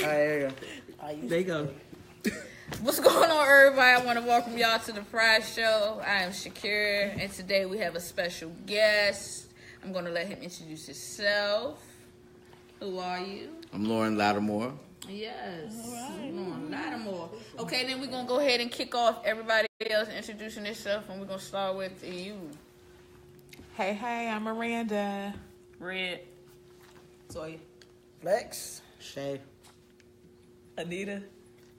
there you go. There you go. What's going on, everybody? I want to welcome y'all to the Pride Show. I am Shakira, and today we have a special guest. I'm going to let him introduce himself. Who are you? I'm Lauren Lattimore. Yes. All right. Lauren Lattimore. Okay, then we're going to go ahead and kick off everybody else introducing themselves, and we're going to start with you. Hey, I'm Miranda. Red. Toya. Flex. Shay. Anita.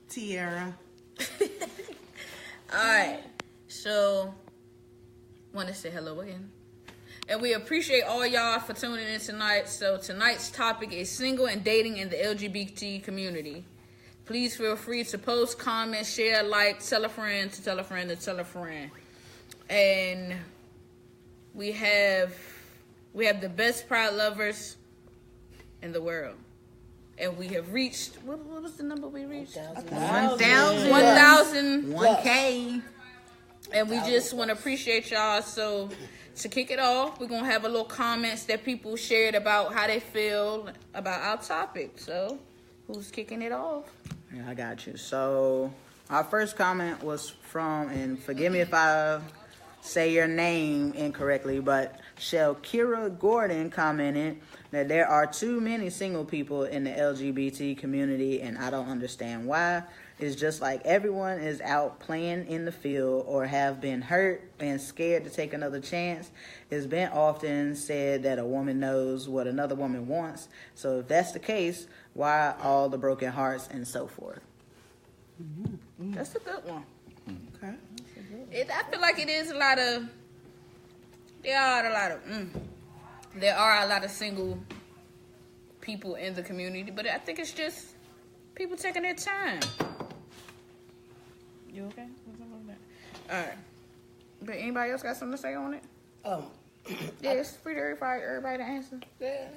Tiara. Alright, so want to say hello again. And we appreciate all y'all for tuning in tonight. So tonight's topic is single and dating in the LGBT community. Please feel free to post, comment, share, like, tell a friend to tell a friend to tell a friend. And we have the best pride lovers in the world. And we have reached, what was the number we reached? 1,000. 1K. And we just want to appreciate y'all. So to kick it off, we're going to have a little comments that people shared about how they feel about our topic. So who's kicking it off? Yeah, I got you. So our first comment was from, and forgive me if I say your name incorrectly, but Kira Gordon commented that there are too many single people in the LGBT community, and I don't understand why. It's just like everyone is out playing in the field or have been hurt and scared to take another chance. It's been often said that a woman knows what another woman wants. So if that's the case, why all the broken hearts and so forth? Mm-hmm. That's a good one. Okay. I feel like it is there are a lot of single people in the community, but I think it's just people taking their time. You okay? All right. But anybody else got something to say on it? Yeah, it's free to everybody to answer. Yeah,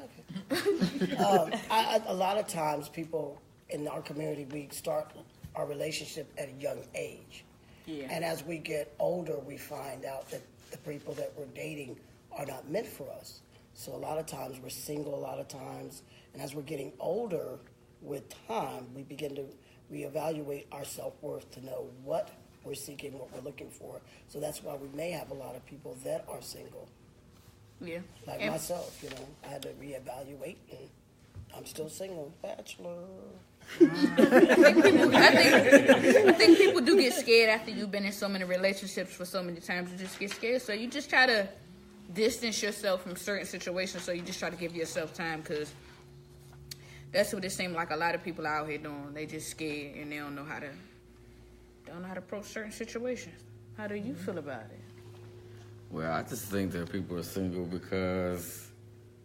okay. A lot of times people in our community, we start our relationship at a young age. Yeah. And as we get older, we find out that the people that we're dating are not meant for us. So a lot of times we're single a lot of times. And as we're getting older with time, we begin to reevaluate our self-worth to know what we're seeking, what we're looking for. So that's why we may have a lot of people that are single. Yeah. Like myself, I had to reevaluate, and I'm still single, bachelor. I think people do get scared after you've been in so many relationships for so many times. You just get scared, so you just try to distance yourself from certain situations. So you just try to give yourself time, because that's what it seems like a lot of people out here doing. They just scared and they don't know how to approach certain situations. How do you feel about it? Well, I just think that people are single because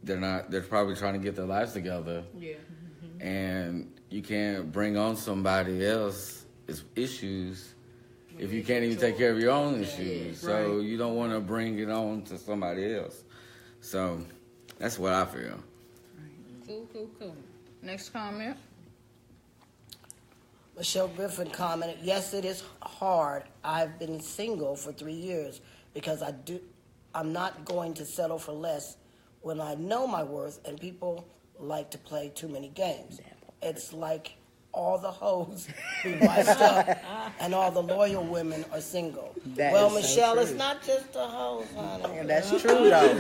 they're probably trying to get their lives together. Yeah. And you can't bring on somebody else's issues if you can't even take care of your own issues. Yeah, so you don't want to bring it on to somebody else. So that's what I feel. Cool. Next comment. Michelle Griffin commented, yes, it is hard. I've been single for 3 years because I'm not going to settle for less when I know my worth, and people like to play too many games. It's like all the hoes be wised up and all the loyal women are single. Michelle, it's not just the hoes, honey. Yeah, that's true, though.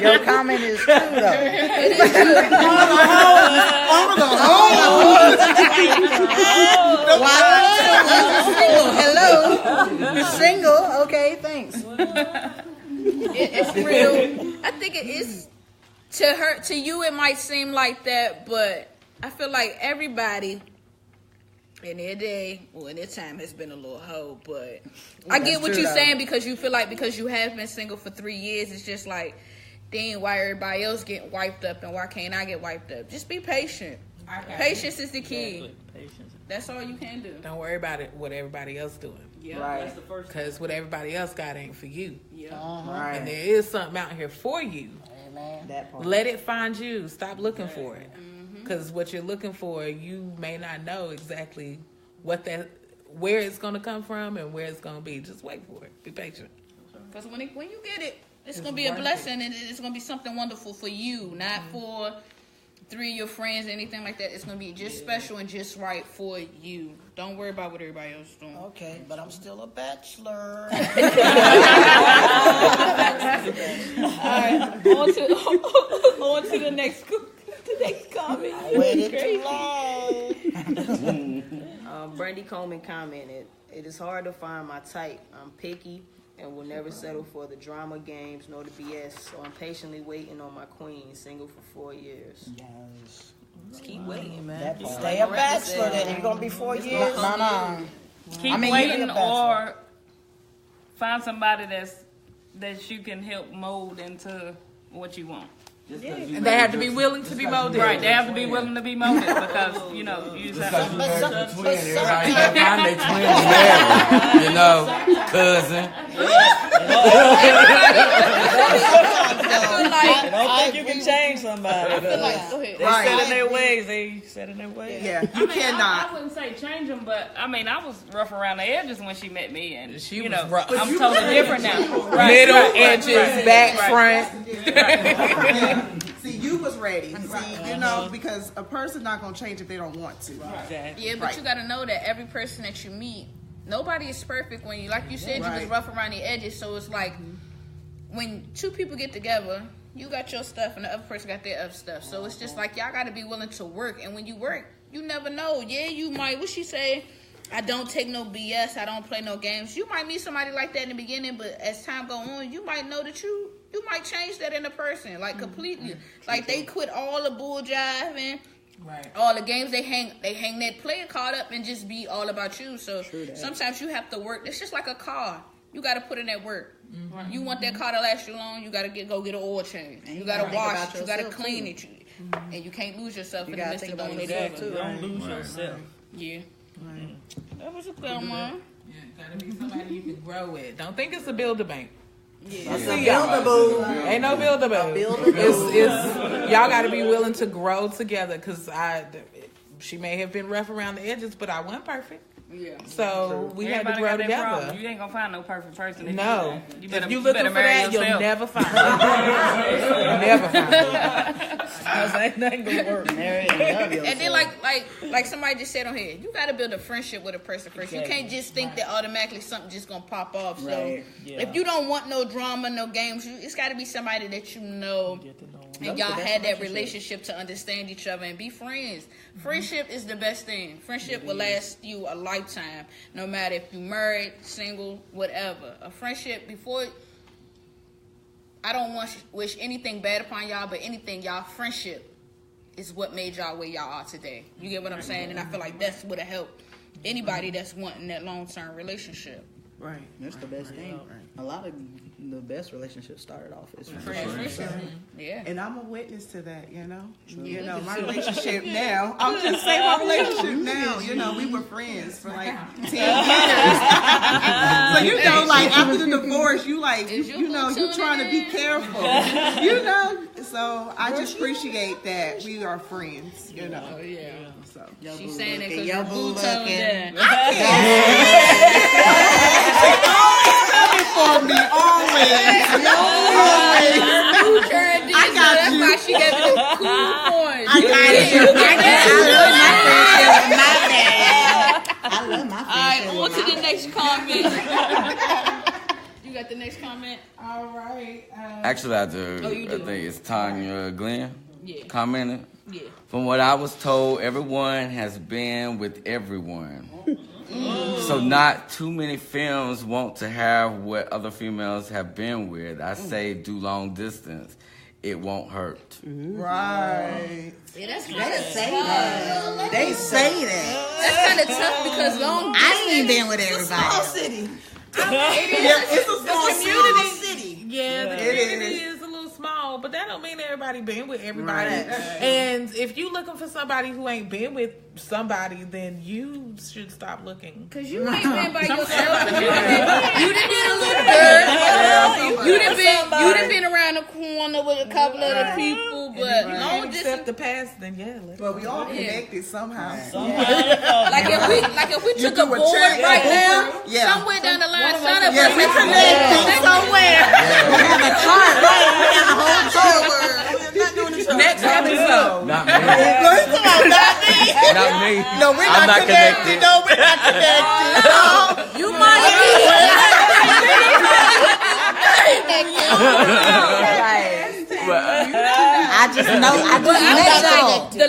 Your comment is true, though. It is true. Hello. Single. Okay, thanks. It's real. I think it is. To you, it might seem like that, but I feel like everybody in their day or in their time has been a little hoe. But I get what you're saying, because you feel like because you have been single for 3 years, it's just like, dang, why everybody else getting wiped up and why can't I get wiped up? Just be patient. Patience is the key. Patience. That's all you can do. Don't worry about it. What everybody else doing. Yeah, right. That's the first. Because what everybody else got ain't for you. Yeah. Right. And there is something out here for you. Amen. That part. Let it find you. Stop looking for it. Because what you're looking for, you may not know exactly where it's going to come from and where it's going to be. Just wait for it. Be patient. Because when you get it, it's going to be a blessing, and it's going to be something wonderful for you, not for 3 of your friends, anything like that. It's gonna be just special and just right for you. Don't worry about what everybody else is doing. Okay, but I'm still a bachelor. All right, on to the next comment. I waited too long. Brandy Coleman commented, "It is hard to find my type. I'm picky and will never settle for the drama games nor the BS. So I'm patiently waiting on my queen, single for 4 years." Yes. Just keep waiting, man. That part. Stay a bachelor, then you're gonna be 4 years. No. Keep I mean, waiting, you be a or find somebody that you can help mold into what you want. And they have to be willing to be molded. Right, they have to be willing to be molded because you just have to. But some- Everybody can't find their twin married, you know, cousin. I don't think you can change somebody. Go ahead. They set in their ways. They set in their ways. Yeah, you cannot. I wouldn't say change them, but I mean, I was rough around the edges when she met me, and She you was know, rough. I'm totally different now. Middle, edges, back, front. See, you was ready. See, you know, because a person not gonna change if they don't want to. Exactly. Yeah, but you gotta know that every person that you meet, nobody is perfect. When you, like you said, you was rough around the edges. So it's like when 2 people get together, you got your stuff and the other person got their other stuff. So it's just like y'all gotta be willing to work. And when you work, you never know. Yeah, you might. What she say? I don't take no BS. I don't play no games. You might meet somebody like that in the beginning, but as time go on, you might know that you might change that in a person, like completely. Like they quit all the bull jiving, Right. all the games they hang that player card up and just be all about you. So sometimes you have to work. It's just like a car. You got to put in that work. Mm-hmm. You want that car to last you long, you got to go get an oil change. And you got to wash it. You got to clean it. And you can't lose yourself in the midst of doing it. Exactly. Don't lose yourself. Yeah. That was a good one. Yeah, gotta be somebody you can grow with. Don't think it's a build-a-bank. Yeah. I see y'all. Ain't no build-a-bank. It's y'all gotta be willing to grow together. Cause she may have been rough around the edges, but I wasn't perfect. Yeah. So we had to Everybody grow got that together. problem. You ain't gonna find no perfect person. If No. you better, If you you looking better for marry that, yourself. you'll never find it. Never find it. Cause ain't nothing gonna work. And then like somebody just said on here, you gotta build a friendship with a person first. You can't just think that automatically something just gonna pop off. So if you don't want no drama, no games, it's gotta be somebody that you know and y'all had that relationship to understand each other and be friends. Friendship is the best thing. Friendship will last you a lifetime, no matter if you married, single, whatever. A friendship I don't wish anything bad upon y'all, but anything, y'all friendship is what made y'all where y'all are today. You get what I'm saying? And I feel like that's what help anybody that's wanting that long-term relationship. Right. That's the best thing. A lot of the best relationships started off as Friendship. Yeah. And I'm a witness to that, you know. You know, my relationship now. I'm just saying my relationship now. You know, we were friends for like 10 years. So you know, like after the divorce, you like you know, you trying to be careful. You know. So I just appreciate that we are friends. You know. Oh yeah. So She's saying it because your your boo boo toned looking. down. for me always. I got you. That's why she gave me the cool points. I got you. I love my All right, friendship. on to the next comment. You got the next comment? All right. Actually, I do. Oh, you do. I think it's Tanya Glenn Yeah. commented. Yeah. From what I was told, everyone has been with everyone. So not too many films want to have what other females have been with. I say do long distance. It won't hurt. Right. Yeah, that's They say that. They say that. That's kind of tough because long I ain't been with everybody. City. It's a small city. Yeah, the community is a little small, but that don't mean everybody been with everybody. And if you looking for somebody who ain't been with somebody, then you should stop looking. Because you ain't been by yourself. You done been a little girl. You done been around the corner with a couple other people, but If you long accept distance. the past, then yeah. But we all connected somehow. Like if we took a do a board check, right a now, board, yeah. somewhere down the line, son of Yeah, we connected somewhere. We have a chart, right? We have a whole chart. We're not doing this. next episode. Not me. Not me. No, we're I'm not connected. No, we're not connected. No. You might I just know. I just know.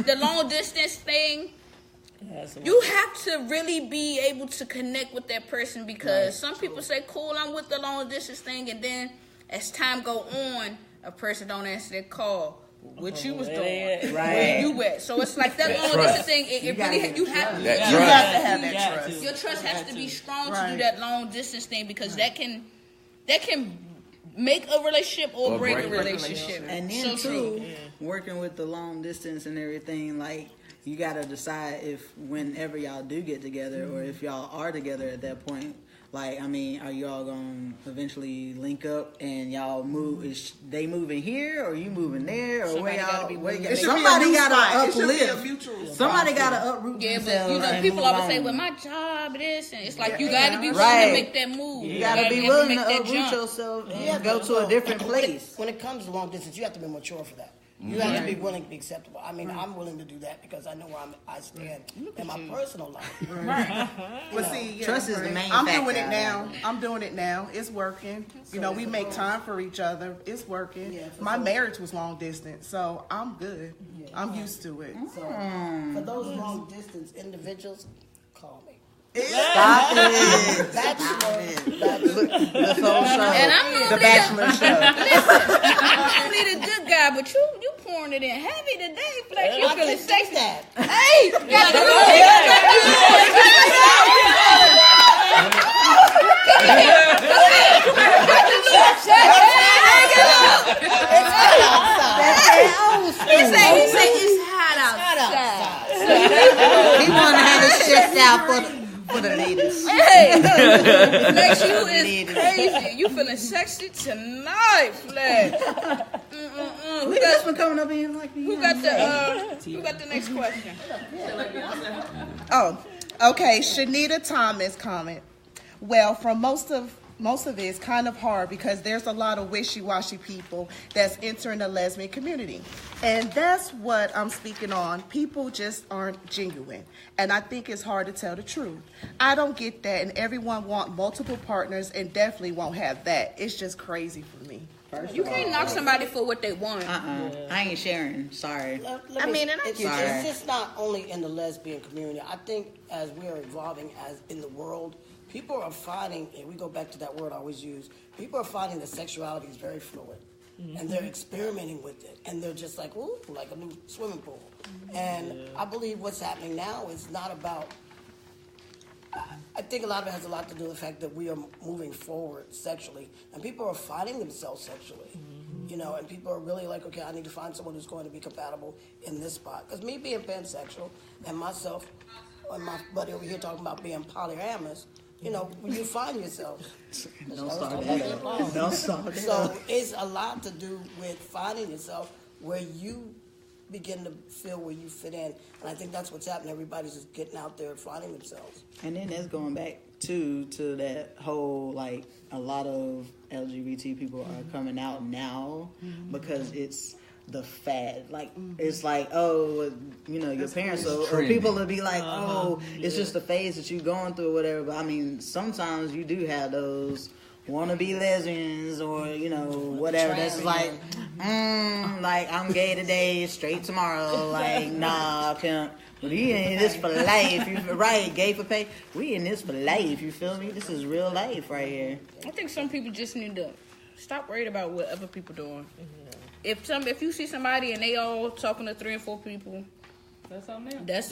the long distance thing. You have to really be able to connect with that person because some people say, "Cool, I'm with the long distance thing," and then as time go on, a person don't answer their call. What you was doing, where you at? So it's like that long distance thing. It really you have to have that trust. Your trust has to be strong to do that long distance thing because that can make a relationship or break a relationship. And then too, working with the long distance and everything, like you gotta decide if whenever y'all do get together or if y'all are together at that point. Like, I mean, are y'all gonna eventually link up and y'all move? Is they moving here or you moving there or Somebody where y'all? Somebody gotta uplift. uplift. Somebody gotta uproot themselves. But people always say, "Well, my job this," and it's like you gotta be willing to make that move. You gotta be willing to uproot yourself and go to a different place. When it comes to long distance, you have to be mature for that. You have to be willing to be acceptable. I mean, I'm willing to do that because I know where I stand in my personal life. But see, trust is the main I'm factor. doing it now. I'm doing it now. It's working. You know, we make time for each other. It's working. Yeah, my marriage was long distance, so I'm good. I'm used to it. So, for those long distance individuals, call me. Stop it. Bachelor. The soul show. And I'm The Bachelor show. Listen, I'm normally the good guy, but you pouring it in heavy today, Flex. You I feeling can sexy? take that. Hey, got He said it's hot outside. He wanted to have his chest out for the ladies. Hey, Flex, you is crazy. You feeling sexy tonight, Flex. Look at this one coming up in like Who got the next question? Oh, okay. Shanita Thomas comment. Well, from most of it is kind of hard because there's a lot of wishy-washy people that's entering the lesbian community. And that's what I'm speaking on. People just aren't genuine. And I think it's hard to tell the truth. I don't get that, and everyone wants multiple partners and definitely won't have that. It's just crazy for me. You can't knock somebody for what they want. I ain't sharing. Sorry. It's just not only in the lesbian community. I think as we are evolving as in the world, people are finding, and we go back to that word I always use, people are finding that sexuality is very fluid. And they're experimenting with it. And they're just like, ooh, like a new swimming pool. And I believe what's happening now is not about, I think a lot of it has a lot to do with the fact that we are moving forward sexually. And people are finding themselves sexually. You know, and people are really like, okay, I need to find someone who's going to be compatible in this spot. Because me being pansexual and myself and my buddy over here talking about being polyamorous, you know, when you find yourself. Don't start that. Don't start that. So it's a lot to do with finding yourself where you begin to feel where you fit in. And I think that's what's happening. Everybody's just getting out there and finding themselves. And then that's going back to that whole, like, a lot of LGBT people are coming out now because it's the fad. Like, it's like, oh, you know, your parents or people will be like, oh, it's just the phase that you're going through or whatever. But I mean, sometimes you do have those wannabe lesbians or, you know, whatever. That's like, like, I'm gay today, straight tomorrow. Like, nah, pimp. We in this for life. Right, gay for pay. We in this for life. You feel me? This is real life right here. I think some people just need to stop worried about what other people doing. If you see somebody and they all talking to 3 and 4 people, that's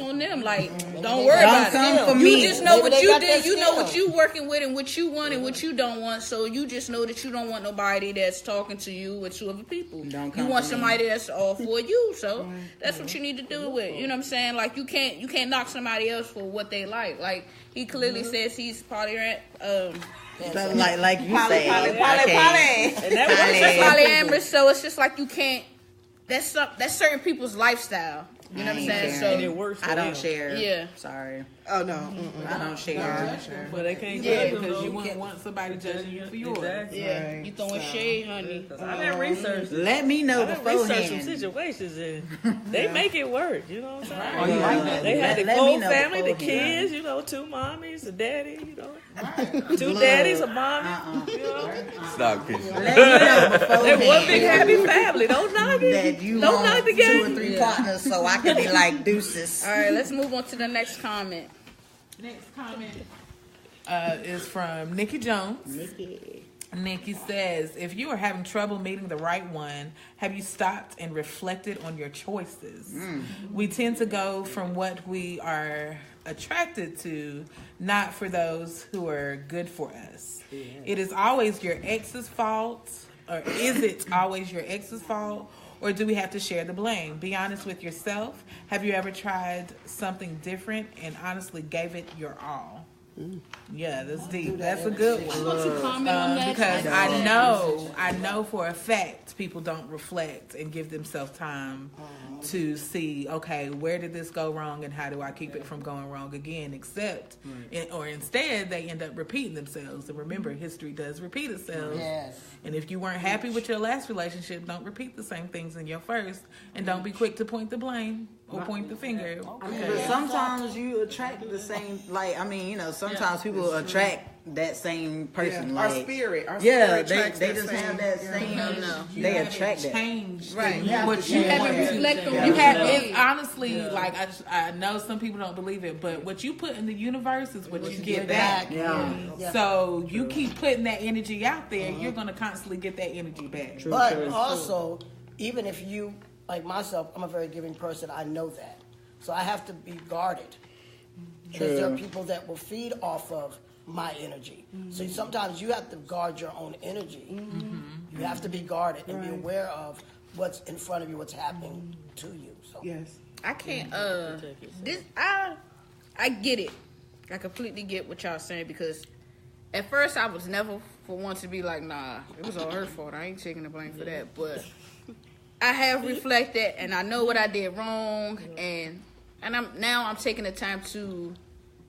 on them. Like, don't worry about it. You just know what you did. You know what you working with and what you want and what you don't want. So you just know that you don't want nobody that's talking to you with 2 other people. You want somebody that's all for you. So that's what you need to do with. You know what I'm saying? Like, you can't knock somebody else for what they like. Like, he clearly says he's polyamorous. Like you say, polyamorous. So it's just like you can't. That's certain people's lifestyle, You know what I'm saying? sharing. And it works for I don't them. share. Yeah. Sorry. Oh no. I don't share. But they can't Yeah. get it because you wouldn't want somebody judging you for yours. Exactly. Yeah, Right. you throwing shade, honey. I done researched. Let me know I done researched some beforehand. situations and they make it work. You know what I'm saying? Oh, you like that? They had the Let me whole know family, the beforehand. kids, 2 mommies, a daddy, two daddies, a mommy. Stop kissing. Let me know beforehand. They one big happy family. Don't knock it. That you Don't knock want the 2 game. or 3 partners, so I can be like deuces. All right, let's move on to the next comment. Next comment is from Nikki Jones. Nikki says, if you are having trouble meeting the right one, have you stopped and reflected on your choices? We tend to go from what we are attracted to, not for those who are good for us. It is always your ex's fault, or is it always your ex's fault? Or do we have to share the blame? Be honest with yourself. Have you ever tried something different and honestly gave it your all? Yeah, that's deep. That's a good one. Want to comment on that? Because I know for a fact people don't reflect and give themselves time to see, okay, where did this go wrong and how do I keep it from going wrong again? Or instead, they end up repeating themselves. And remember, history does repeat itself. Yes. And if you weren't happy with your last relationship, don't repeat the same things in your first. And don't be quick to point the blame or point the finger. But sometimes you attract the same, sometimes people attract that same person. Our Like, spirit. they attracts that just same- have that same, No. they attract that. Change Right. what you have to want. reflect on You what have you it's need. honestly like I know some people don't believe it, but what you put in the universe is what you get back. Yeah. So you keep putting that energy out there, you're gonna constantly get that energy back. But also, even if you, like myself, I'm a very giving person. I know that. So I have to be guarded. Because there are people that will feed off of my energy. So sometimes you have to guard your own energy. You have to be guarded and be aware of what's in front of you, what's happening to you. So Yes. I can't. I get it. I completely get what y'all saying because at first I was never for one to be like, nah, it was all her fault. I ain't taking the blame for that. But I have reflected and I know what I did wrong, and I'm taking the time to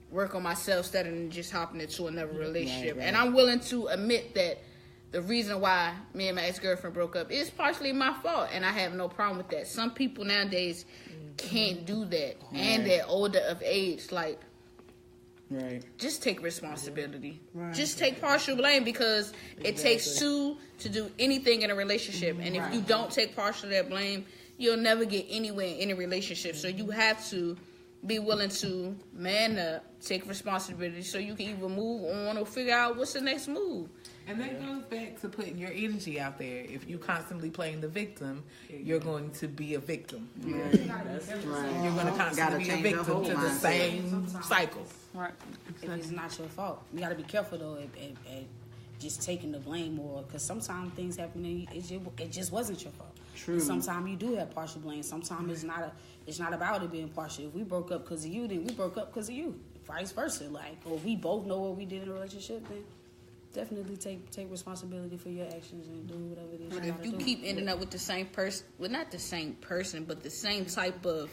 work on myself instead of just hopping into another relationship. Right. And I'm willing to admit that the reason why me and my ex-girlfriend broke up is partially my fault, and I have no problem with that. Some people nowadays can't do that, and they're older of age. Like, just take responsibility. Just take partial blame because it takes 2 to do anything in a relationship. And if you don't take partial of that blame, you'll never get anywhere in any relationship. So you have to be willing to man up, take responsibility so you can either move on or figure out what's the next move. And that goes back to putting your energy out there. If you constantly playing the victim, you're going to be a victim. You're going to constantly be a victim to the same cycle. Right. If it's not your fault, you got to be careful though at just taking the blame, or because sometimes things happen and it just wasn't your fault. True. Sometimes you do have partial blame. Sometimes it's not about it being partial. If we broke up because of you, then we broke up because of you. Vice versa, like, or we both know what we did in a relationship, then definitely take responsibility for your actions and do whatever it is. But if you keep ending up with the same person, well, not the same person, but the same type of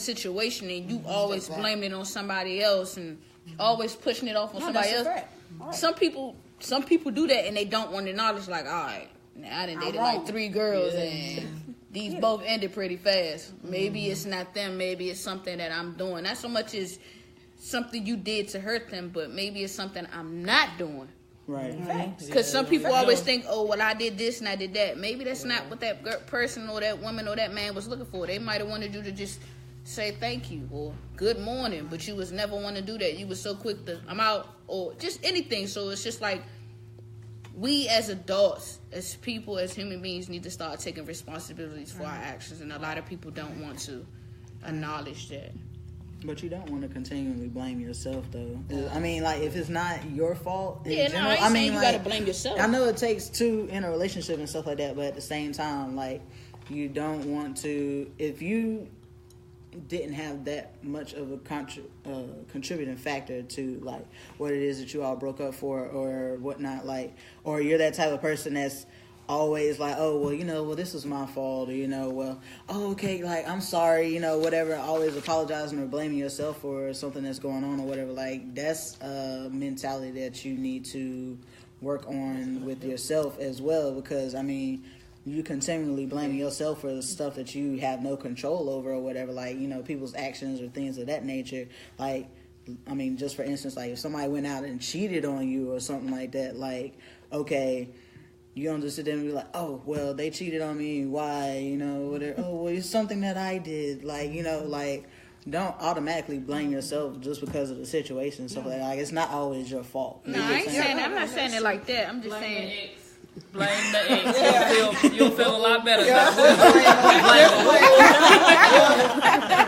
situation, and you always blaming it on somebody else and always pushing it off on somebody else. Right. Some people do that and they don't want to acknowledge, like, all right, now I done dated like 3 girls and these both ended pretty fast. Maybe it's not them. Maybe it's something that I'm doing. Not so much as something you did to hurt them, but maybe it's something I'm not doing. Right. Because some people always think, oh, well, I did this and I did that. Maybe that's not what that person or that woman or that man was looking for. They might have wanted you to just say thank you or good morning, but you was never want to do that. You was so quick to, I'm out, or just anything. So it's just like, we as adults, as people, as human beings, need to start taking responsibilities for our actions. And a lot of people don't want to acknowledge that. But you don't want to continually blame yourself, though. I mean, like, if it's not your fault, I ain't saying you gotta blame yourself. I know it takes 2 in a relationship and stuff like that, but at the same time, like, you don't want to. If you didn't have that much of a contributing factor to, like, what it is that you all broke up for or whatnot, like, or you're that type of person that's always like, oh, well, well, this was my fault, or, well, oh, okay, like, I'm sorry, whatever, always apologizing or blaming yourself for something that's going on or whatever. Like, that's a mentality that you need to work on with yourself as well, because, you continually blaming yourself for the stuff that you have no control over or whatever, like, people's actions or things of that nature. Like, just for instance, like, if somebody went out and cheated on you or something like that, like, okay, you don't just sit there and be like, oh, well, they cheated on me, why, whatever. Oh, well, it's something that I did, like, like, don't automatically blame yourself just because of the situation and stuff like that. Like, it's not always your fault. No, I ain't saying that. I'm not saying it like that. I'm just saying... Blame the ex. You'll feel a lot better.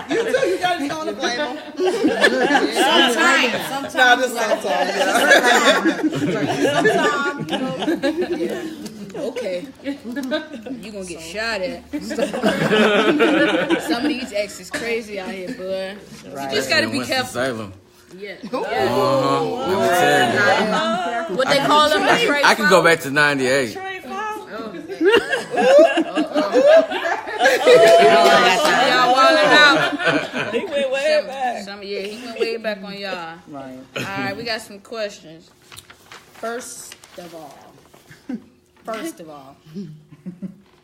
You too. You gotta go to blame them. Sometimes. No, just Sometimes. Okay. You gonna get shot at. Some of these exes crazy out here, bud. Right. You just gotta be careful. Salem. Yeah. Let me tell you. What they call them? The I can go back to 98. Y'all wildin' out. He went way back. He went way back on y'all. Right. All right, we got some questions. First of all,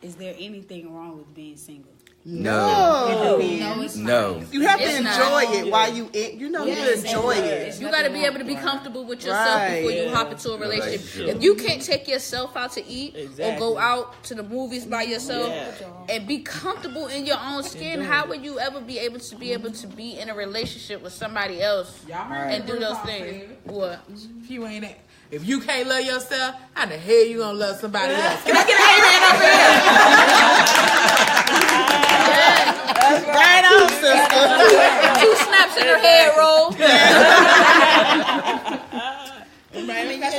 is there anything wrong with being single? No. No, it's No. not. You have to It's enjoy not. it while you enjoy it. You got to be able to be comfortable with yourself before you hop into a relationship. If you can't take yourself out to eat or go out to the movies by yourself and be comfortable in your own skin, how would you ever be able to be in a relationship with somebody else and do those things? What? If you can't love yourself, how the hell you gonna love somebody else? Can I get an amen over here? Right on, sister. 2 snaps in her head roll.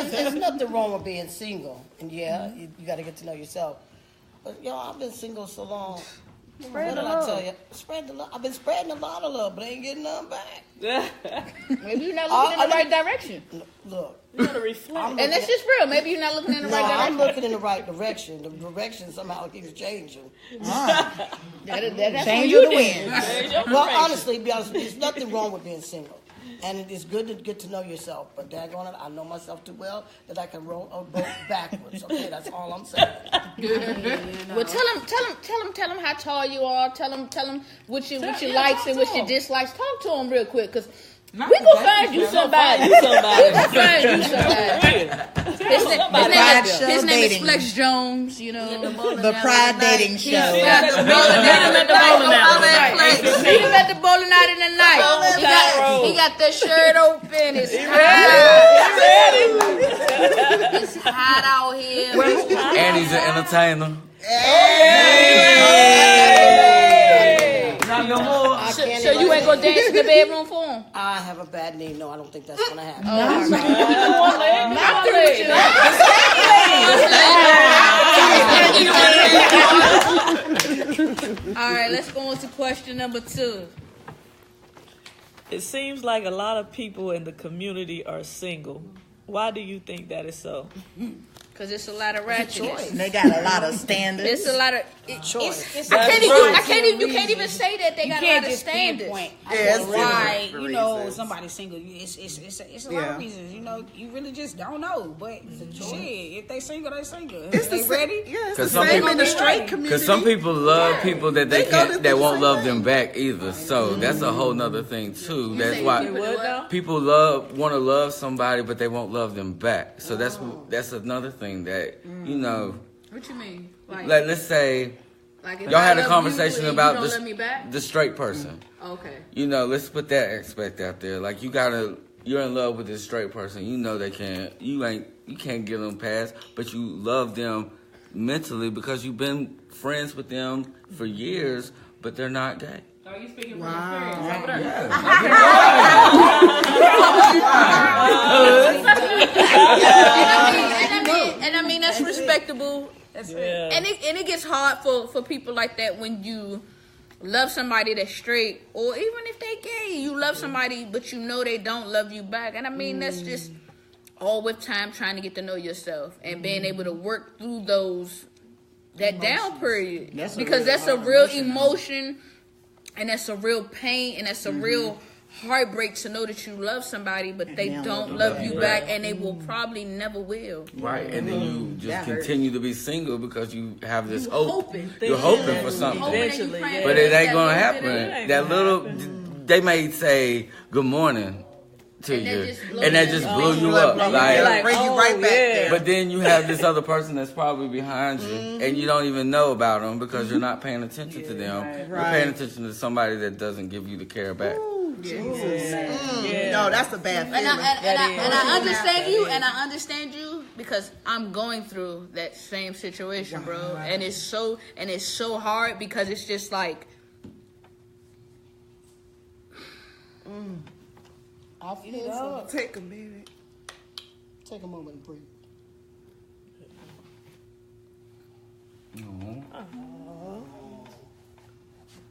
There's nothing wrong with being single. And you got to get to know yourself. But, I've been single so long. What did I tell you? Spread the love. I've been spreading a lot of love, but I ain't getting none back. Maybe you're not looking in the right direction. Look. You gotta reflect. And that's just real. Maybe you're not looking in the right direction. I'm looking in the right direction. The direction somehow keeps changing. That's Change you of the then. Well, honestly, be honest, there's nothing wrong with being single. And it is good to get to know yourself. But daggone it, I know myself too well that I can roll a boat backwards. Okay, that's all I'm saying. Well, tell him how tall you are. Tell him what your likes and what your dislikes. Talk to him real quick, cause we gonna find you somebody. We gonna find you somebody. His name is Flex Jones. The Pride Dating Show. Meet him at the bowling alley tonight. He got that shirt open. It's hot. It's hot out here. And he's an entertainer. So you ain't gonna dance in the bedroom for him? I have a bad knee. No, I don't think that's going to happen. All right, let's go on to question number 2. It seems like a lot of people in the community are single. Why do you think that is so? Because it's a lot of ratchetness. They got a lot of standards. It's a lot of choice. You can't even say that they got a lot of standards. Why somebody's single? It's a lot of reasons. You really just don't know. But shit, if they single, they single. If they ready? Because some people in the straight community. Because some people love people that that won't love them back either. So that's a whole nother thing too. That's why people want to love somebody, but they won't love them back. So that's another thing that What you mean? Like let's say y'all had a conversation about the straight person. Okay. Let's put that aspect out there. Like you're in love with this straight person. You can't give them past, but you love them mentally because you've been friends with them for years, but they're not gay. Are you speaking from experience? And that's respectable. And it gets hard for people like that when you love somebody that's straight, or even if they gay, you love somebody but they don't love you back. And that's just all with time trying to get to know yourself and being able to work through that down period. Because that's a real emotion and that's a real pain and that's a real heartbreak to know that you love somebody but they don't love you back and they will probably never will. Right, and then you just continue to be single because you have this hope. Hoping. You're hoping for something. Eventually, yeah. But it ain't gonna happen. That little, they may say good morning to you, and that just blew you up. Like bring you right back there. But then you have this other person that's probably behind you, and you don't even know about them because you're not paying attention to them. You're paying attention to somebody that doesn't give you the care back. No, that's a bad feeling. And I understand you, and I understand you because I'm going through that same situation, bro. And it's so hard because it's just like. I feel so. Take a minute. Take a moment and breathe.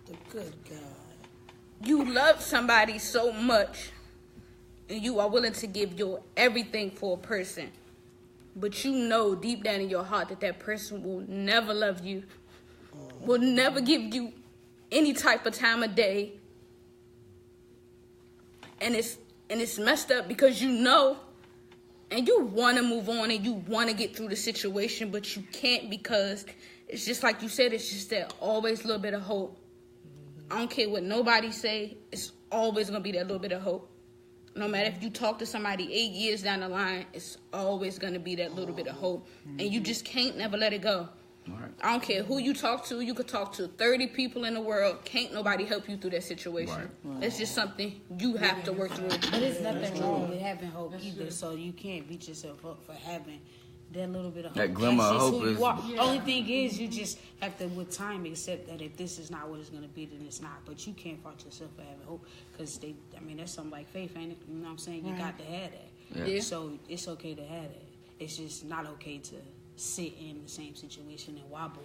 The good God. You love somebody so much and you are willing to give your everything for a person, but you know deep down in your heart that person will never love you, will never give you any type of time of day, and it's messed up because you know and you want to move on and you want to get through the situation, but you can't because it's just like you said, it's just that always little bit of hope. I don't care what nobody say, it's always going to be that little bit of hope. No matter if you talk to somebody 8 years down the line, it's always going to be that little bit of hope. And you just can't never let it go. Right. I don't care who you talk to. You could talk to 30 people in the world. Can't nobody help you through that situation. Right. It's just something you have to work through. But there's nothing wrong with having hope either, so you can't beat yourself up for having that little bit of hope. That glimmer of hope is... Only thing is, you just have to, with time, accept that if this is not what it's going to be, then it's not. But you can't fault yourself for having hope because that's something like faith, ain't it? You know what I'm saying? You got to have that. Yeah. So it's okay to have that. It's just not okay to sit in the same situation and wobble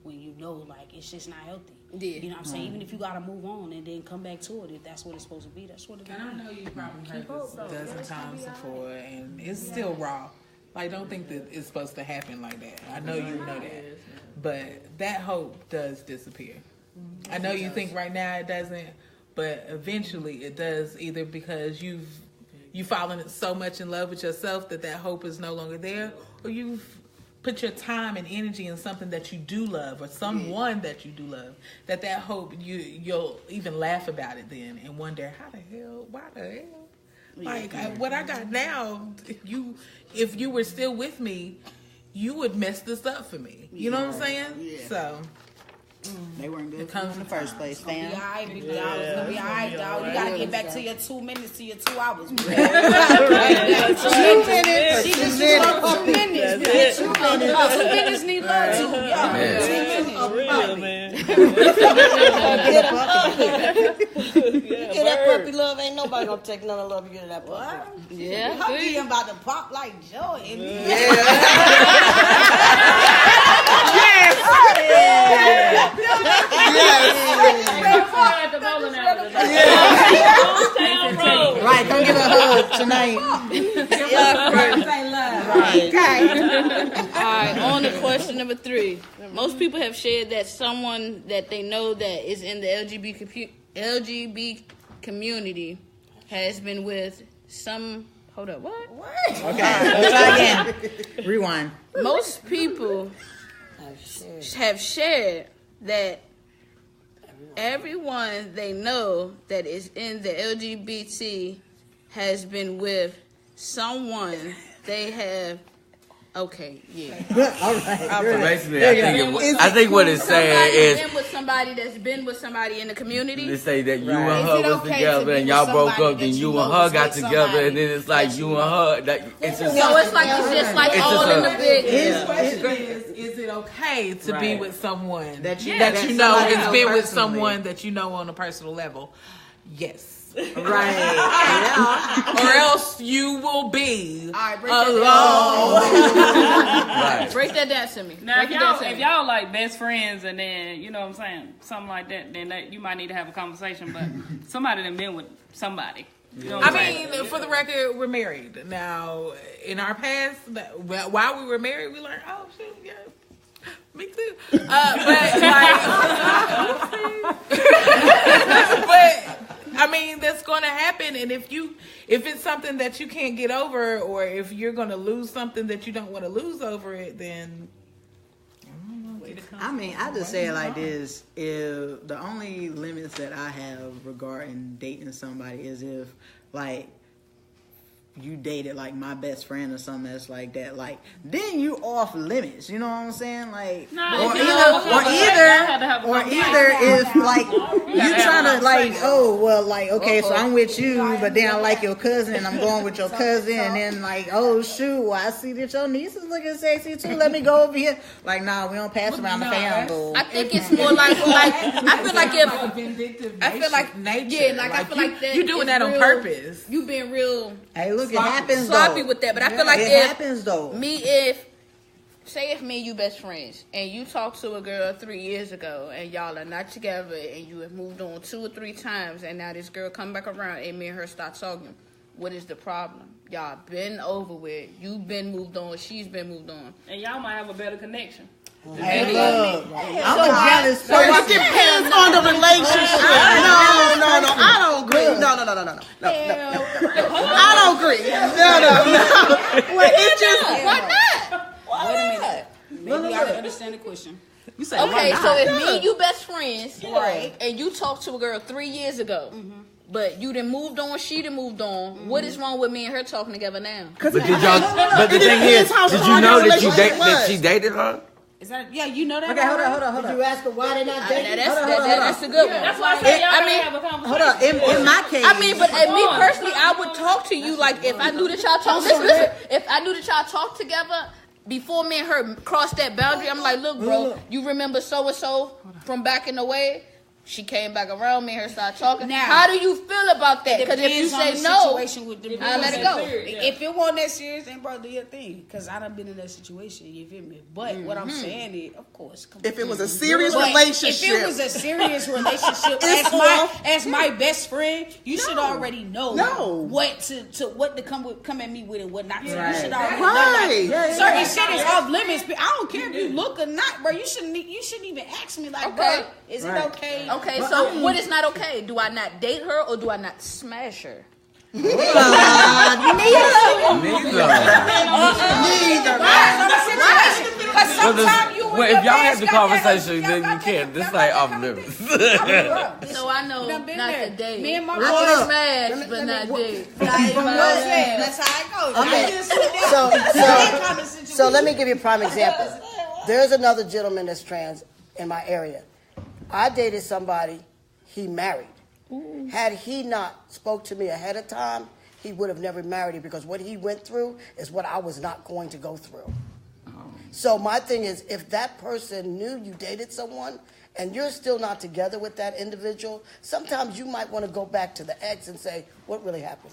when you know, like, it's just not healthy. Yeah. You know what I'm saying? Even if you got to move on and then come back to it, if that's what it's supposed to be, that's what it is. And I know you probably heard this a dozen times before, and it's still raw. Like, don't think that it's supposed to happen like that. I know you know that. But that hope does disappear. I know you think right now it doesn't, but eventually it does, either because you've fallen so much in love with yourself that hope is no longer there, or you've put your time and energy in something that you do love or someone that you do love, that hope, you'll even laugh about it then and wonder, why the hell? Like, what I got now, if you were still with me, you would mess this up for me. You know what I'm saying? Yeah. So they weren't good in the first place, fam. It's gonna be alright, dog. You gotta get back to your 2 minutes to your 2 hours. 2 minutes. She just 2 minutes. 2 minutes need love too. Yeah. 2 minutes. Real, man. Get that puppy love. Ain't nobody gonna take none of love you get that puppy. Yeah. Puppy about to pop like joy. Right, come give her a hug tonight. Alright, on to question number 3. Most people have shared that someone that they know that is in the LGBT community has been with some... Hold up, what? Okay, let's try again. Rewind. Most people have shared that everyone they know that is in the LGBT has been with someone they have. Okay, yeah. All right. Basically, I think what it's saying is somebody that's been with somebody in the community. They say that you and her was together and y'all broke up, then you and her got together, and then it's like you and her. It's just so it's like all in the big. His question is it okay to be with someone that you that know somebody has knows been with personally. someone that you know on a personal level? Yes. Right. Or else you will be Break alone. Break that down to me. Now, if y'all like best friends and then, you know what I'm saying, something like that, then you might need to have a conversation. But somebody done been with somebody. I mean, for the record, we're married now. In our past, while we were married, we learned, oh shit, yeah, me too. But I mean, that's going to happen. And if it's something that you can't get over, or if you're going to lose something that you don't want to lose over it, then. I mean, I just say it like this: if the only limits that I have regarding dating somebody is if, like, you dated like my best friend or something that's like that, like then you off limits. You know what I'm saying? Like, or either if like you trying to like, oh well, like okay, so I'm with you, but then I like your cousin and I'm going with your cousin, and then like, oh shoot, well, I see that your niece is looking sexy too. Let me go over here. Like, nah, we don't pass around the family. I think it's more like I feel like if I feel like nature. Yeah, like I feel like that you're doing that on purpose. You being real. Hey, look, it happens sloppy though. with that, but I feel like it if happens though. if me and you best friends and you talked to a girl 3 years ago and y'all are not together and you have moved on 2 or 3 times and now this girl come back around and me and her start talking, what is the problem? Y'all been over with. You've been moved on. She's been moved on, and y'all might have a better connection. Hey, look, I'm a jealous So it depends on the relationship. No, I don't agree. No. I don't agree. No. Well, why not? Wait a minute. Maybe I don't understand the question. You say Okay, so if me and you best friends, right, and you talked to a girl 3 years ago, but you done moved on, she done moved on, what is wrong with me and her talking together now? But the thing is, did you know that she dated her? Is that you know that? Okay, hold on. Did you ask her why they not dating? That's a good one. That's why I said y'all gotta have a conversation. Hold on. In my case, I mean, but me personally, I would talk to you like if I knew that y'all talked. Listen, if I knew that y'all talked together before me and her crossed that boundary, I'm like, look, bro, you remember so and so from back in the way? She came back around, me and her started talking. Now, how do you feel about that? Because if you say no, I'll let it go. If it wasn't that serious, then bro, do your thing. Because I done been in that situation, you feel me? But what I'm saying is, of course, if it was a serious relationship. If it was a serious relationship, as my best friend, you should already know what to come at me with and what not to. You should already know. Like, certain shit is off limits, but I don't care if you look or not, bro. You shouldn't even ask me like, bro, is it okay? Okay, so what is not okay? Do I not date her or do I not smash her? Neither. Because sometimes you if y'all have the conversation, then you can't. This ain't off limits. So I know not to date. Me and my brother smash, but not date. That's how it goes. Okay, so let me give you a prime example. There's another gentleman that's trans in my area. I dated somebody he married. Had he not spoke to me ahead of time, he would have never married her because what he went through is what I was not going to go through. So my thing is, if that person knew you dated someone and you're still not together with that individual, sometimes you might want to go back to the ex and say, what really happened?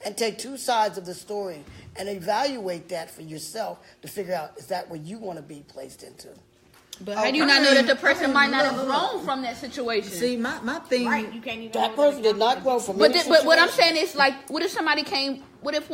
And take 2 sides of the story and evaluate that for yourself to figure out, is that where you want to be placed into? But how do you not know that the person might not have grown from that situation? See, my thing. Right, you can't even. That person did not grow from. But what I'm saying is like, what if somebody came? What if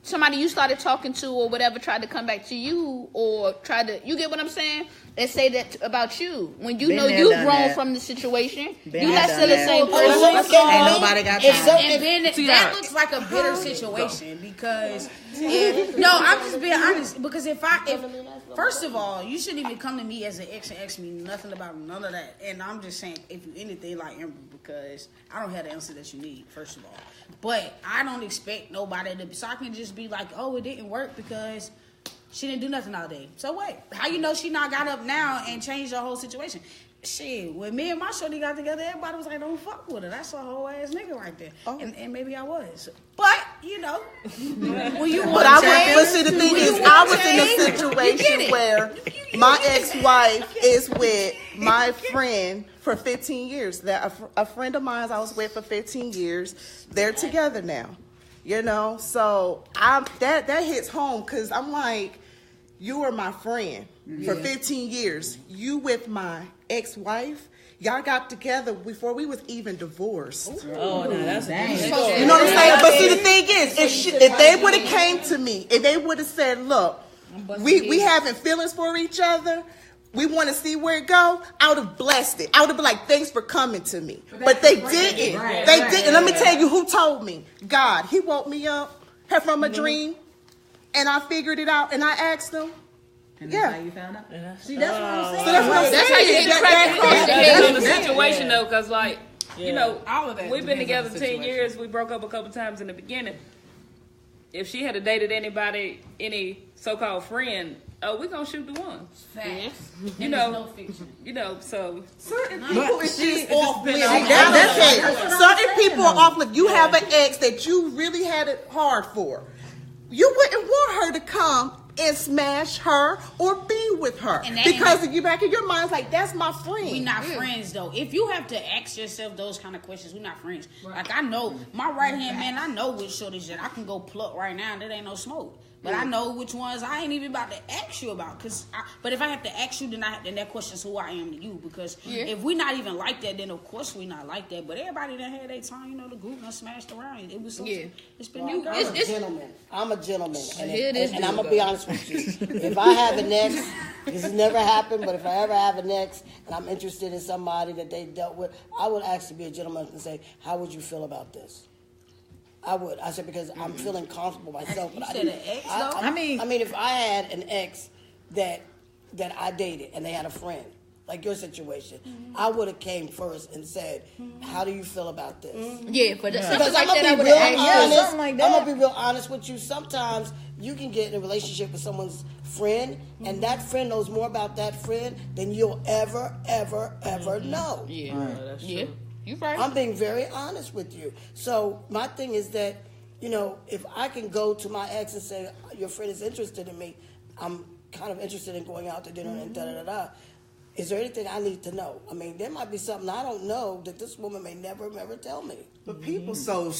somebody you started talking to or whatever tried to come back to you or tried to? You get what I'm saying? And say that about you when you know you've grown from the situation. You're not still the same person. Ain't nobody got time. And then that looks like a bitter situation because I'm just being honest. Because if first of all, you shouldn't even come to me as an ex and ask me nothing about none of that. And I'm just saying, if you anything like Amber, because I don't have the answer that you need. First of all, but I don't expect nobody to. So I can just be like, oh, it didn't work because she didn't do nothing all day. So what? How you know she not got up now and changed the whole situation? Shit, when me and my shorty got together, everybody was like, don't fuck with her. That's a whole ass nigga right there. Oh. And maybe I was. But, when you want to change. But see, the thing is, I was in a situation where my ex-wife is with my friend for 15 years. A friend of mine I was with for 15 years. They're together now. So that hits home because I'm like, you were my friend for 15 years. You with my ex-wife, Y'all got together before we was even divorced. Oh, no, that's You know what I'm saying? But see, the thing is, if they would have came to me and they would have said, look, we having feelings for each other, we want to see where it go, I would have blessed it. I would have been like, thanks for coming to me. But they didn't. They didn't. Let me tell you who told me. God. He woke me up, had from a dream, and I figured it out, and I asked him. And that's how you found out? See, that's what I'm saying. So that's what I'm That's how you saying. get cracked across the Depends on head. the situation though, because like you know, All of that we've been depends on together the 10 situation. years. We broke up a couple times in the beginning. If she had dated anybody, any so-called friend, oh, we gonna shoot the one. Facts. You know, No fiction. you know. So Certain people is just off limits. That's Certain people are off limits. You have an ex that you really had it hard for. You wouldn't want her to come and smash her or be with her And that because if you back in your mind, it's like that's my friend. We not friends though. If you have to ask yourself those kind of questions, we're not friends. Like I know my right hand man, I know which shorties that I can go pluck right now and there ain't no smoke. But I know which ones I ain't even about to ask you about. But if I have to ask you, then that question's who I am to you. Because if we not even like that, then of course we not like that. But everybody that had their time, you know, the group done smashed around. It was it's been new. I'm a gentleman. I'm a gentleman. And, Here it is, and I'm going to be honest with you. If I have an ex, this has never happened, but if I ever have an ex and I'm interested in somebody that they dealt with, I would actually be a gentleman and say, how would you feel about this? I would. I said, because I'm feeling comfortable myself. You But said an ex, though? I mean, if I had an ex that I dated and they had a friend, like your situation, I would have came first and said, how do you feel about this? Yeah, but something Because like I'm that, I gonna would be real have asked you. honest. something like that. I'm gonna be real honest with you. Sometimes you can get in a relationship with someone's friend, and that friend knows more about that friend than you'll ever know. Yeah, That's yeah. true. You right. I'm being very honest with you. So my thing is that, you know, if I can go to my ex and say, your friend is interested in me, I'm kind of interested in going out to dinner and da-da-da-da. Is there anything I need to know? I mean, there might be something I don't know that this woman may never tell me. But people, so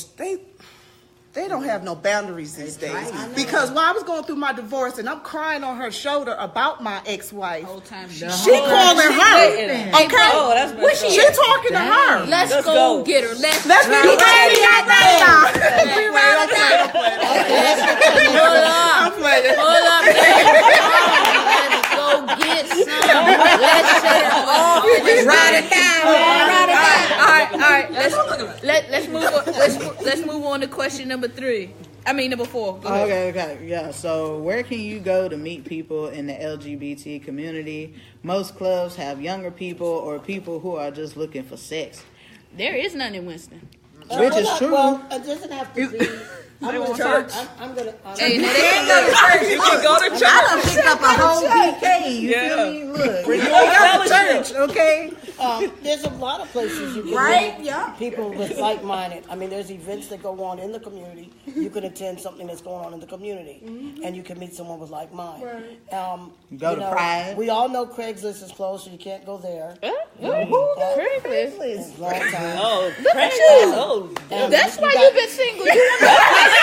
they don't have no boundaries these days. Because while I was going through my divorce and I'm crying on her shoulder about my ex-wife, Whole time she calling her. Okay, Oh, that's messed up. she talking to her. Let's Let's go go. get her. Let's Let's get ready. I'm playing. Hold up, let's go get some. Let's set it off. Ride it down. All right. Let's move on. Let's move on to question number 3. I mean number 4. Go ahead. Okay. Yeah. So, where can you go to meet people in the LGBT community? Most clubs have younger people or people who are just looking for sex. There is none in Winston. Which is true. Well, it doesn't have to be. I'm going to church. I'm going to. Hey, now they can go to church. You can go to church. I done picked up a whole PK. You Yeah. feel me? Look, Bring you your own got to fellowship. church, okay? There's a lot of places you can Right? meet Yeah. people with like-minded. I mean, there's events that go on in the community. You can attend something that's going on in the community, and you can meet someone with like mind. Go to Pride. We all know Craigslist is closed, so you can't go there. Craigslist. It's a long time. Oh, Craigslist. Oh, And That's you why got- you've been single. You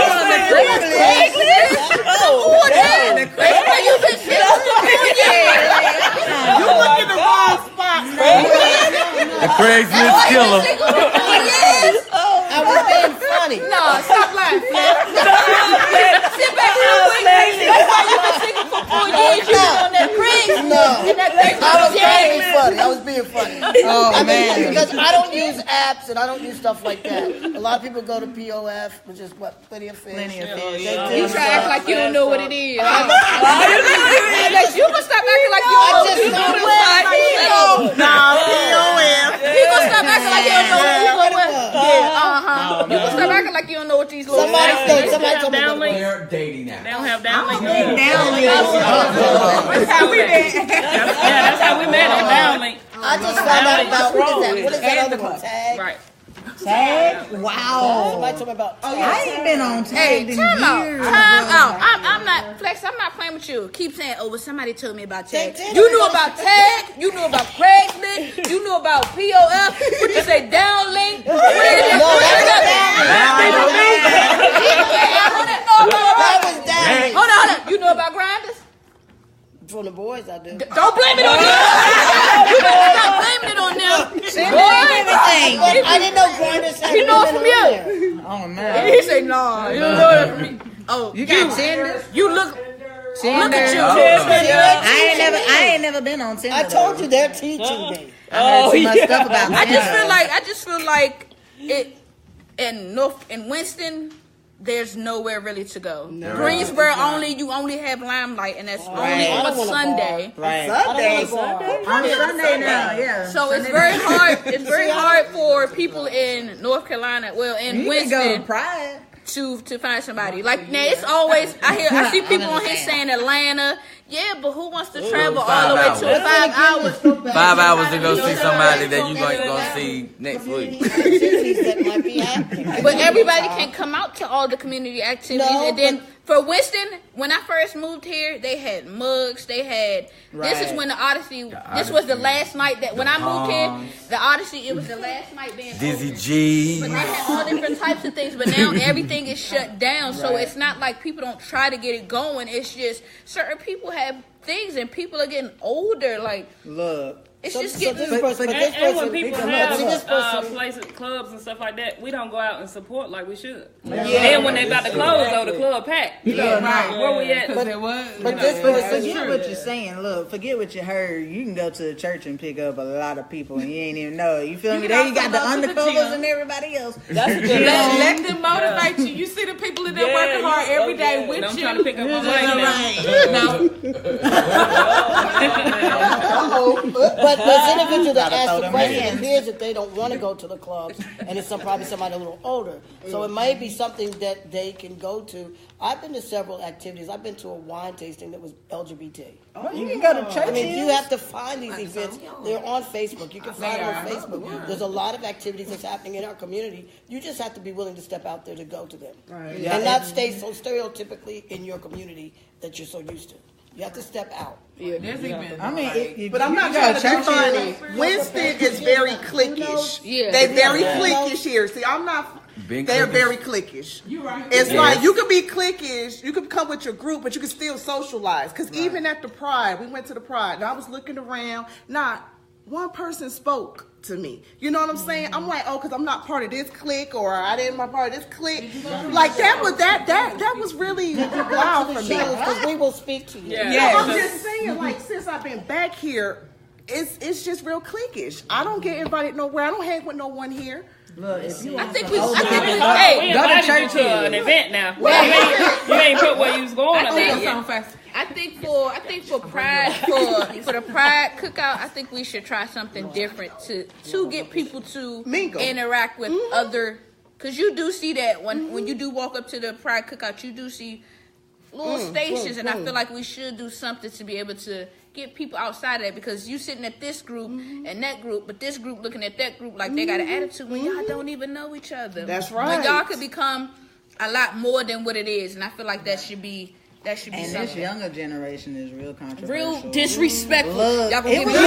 want to Craigslist? oh, That's why you've been single for 4 years. You look in the wrong spot. The Craigslist killer. Single for 4 years. I was being funny. No, stop lying, Flair. Sit back real quick. That's why you've been single for 4 years. You've been on that Craigslist. No. And that I was Craigslist. being funny. I was being funny. Oh, I mean, man. because I don't use apps and I don't use stuff like that. A lot of people go to POF, which is what, Plenty of Fish. Plenty of They Fish. do You try to act stuff. like you don't know what it is. You gonna stop acting like you don't know what just you know know. where Nah, POF. You gonna stop acting like you don't know what you know. You gonna stop acting like you don't know what these little Somebody things. told me. downlink. They're dating now. They don't have downlink. That's how we met. Yeah, that's how we met at downlink. I just found out about what is that other one? Tag. Right. Tag? Wow. Somebody told me about Tag. I ain't been on Hey, tag in time out. years. Time out. I'm not Flex. I'm not playing with you. Keep saying, "Oh, well, somebody told me about Tag." Tag. You knew about Tag. You knew about Craigslist. You knew about POF. What you say? Downlink. No, that was Tag. Hold on. You know about Grinders? From the boys, I do. Don't blame it on you. I didn't know Grinders had You know it women from on you. there. Oh man. He said, "Nah, you don't know that from me." Oh, You got Tinder? You look. Tinder. Look at you. I ain't never been on Tinder. I told you they're teaching me. I heard too much stuff about Tinder. I just feel like it in Winston. There's nowhere really to go. Greensboro you only have Limelight, and that's only on Sunday. Right. Sunday. On Sunday now, yeah. So it's very hard. It's very hard for people in North Carolina, in You can Winston, go to Pride. to find somebody. Like now, it's always I see people on here saying Atlanta. Yeah, but who wants to travel all the way to 5 hours? 5 hours to go see somebody that you gonna see next week. That might be happening. But everybody can come out to all the community activities. No, And then for Winston, when I first moved here, they had mugs. They had. This is when the Odyssey. This was the last night that when I moved here, the Odyssey. It was the last night being Dizzy open. G. But they had all different types of things. But now everything is shut down. So it's not like people don't try to get it going. It's just certain people have things, and people are getting older. Like, look. it's So just this getting. person, but this And when person, people look, have this person, places, clubs and stuff like that, we don't go out and support like we should. Then when they about to close, though, the club packed. You know, where we at? Because there was. but this But person, forget what you're saying. Look, forget what you heard. You can go to the church and pick up a lot of people, and you ain't even know. You feel me? There you got the undercovers and everybody else. Let them motivate you. You see the people in there working hard every day with I'm you. trying to pick up my money now. but this individual that Gotta asked throw the them question hands. appears that they don't want to go to the clubs, and it's probably somebody a little older. So it may be something that they can go to. I've been to several activities. I've been to a wine tasting that was LGBT. Well, you can go to church. I mean, you have to find these events. They're on Facebook. You can find them on Facebook. There's a lot of activities that's happening in our community. You just have to be willing to step out there to go to them. Right. And not stay so stereotypically in your community that you're so used to. You have to step out. There's even. I mean, But I'm not trying to be funny. Winston is very cliquish. Yeah. They very cliquish here. See, I'm not. Being They're cliquish. very cliquish. You're right. It's like you could be cliquish, you could come with your group, but you can still socialize. Because even at the Pride, we went to the Pride, and I was looking around. Not one person spoke to me. You know what I'm saying? I'm like, oh, because I'm not part of this clique, or I didn't my part of this clique. Like that was really wild for me. Because we will speak to you. Yeah. I'm just saying, like, since I've been back here, it's just real cliquish. I don't get invited nowhere. I don't hang with no one here. look, if you I think We hey, invited you to an event now. You ain't put where you was going. I think for Pride for the Pride cookout, I think we should try something different to get people to Mingle. interact with other. Because you do see that when you do walk up to the Pride cookout, you do see little stations, and I feel like we should do something to be able to get people outside of that. Because you sitting at this group and that group, but this group looking at that group like they got an attitude when y'all don't even know each other. That's right. When y'all could become a lot more than what it is, and I feel like that should be. And this something. younger generation is real controversial. Real disrespectful. Look, Y'all gonna it get was me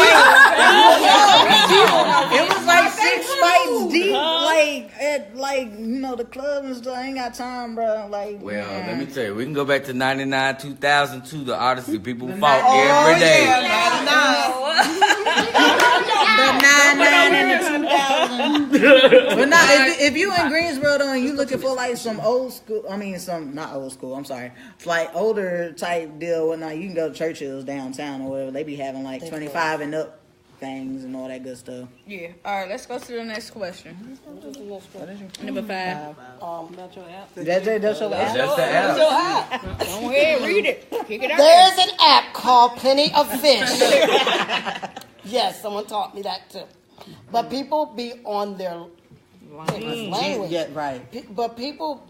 it was like 6 fights deep, like you know the club and stuff. I ain't got time, bro. Like, Well, man. let me tell you, we can go back to 99, 2002, the Odyssey. People fought every day. The 99 and the 2000. But now, if you in Greensboro though, and you looking for like some old school, not old school. I'm sorry, it's like older type deal. Whatnot, you can go to Churchill's downtown or whatever. They be having like 25 and up things and all that good stuff. Yeah. All right. Let's go to the next question. Number 5. About your app. That's your app. That's the app. Go ahead, read it. Kick it out. There's an app called Plenty of Fish. Yes, someone taught me that too. But people be on their language. Yeah, right. But people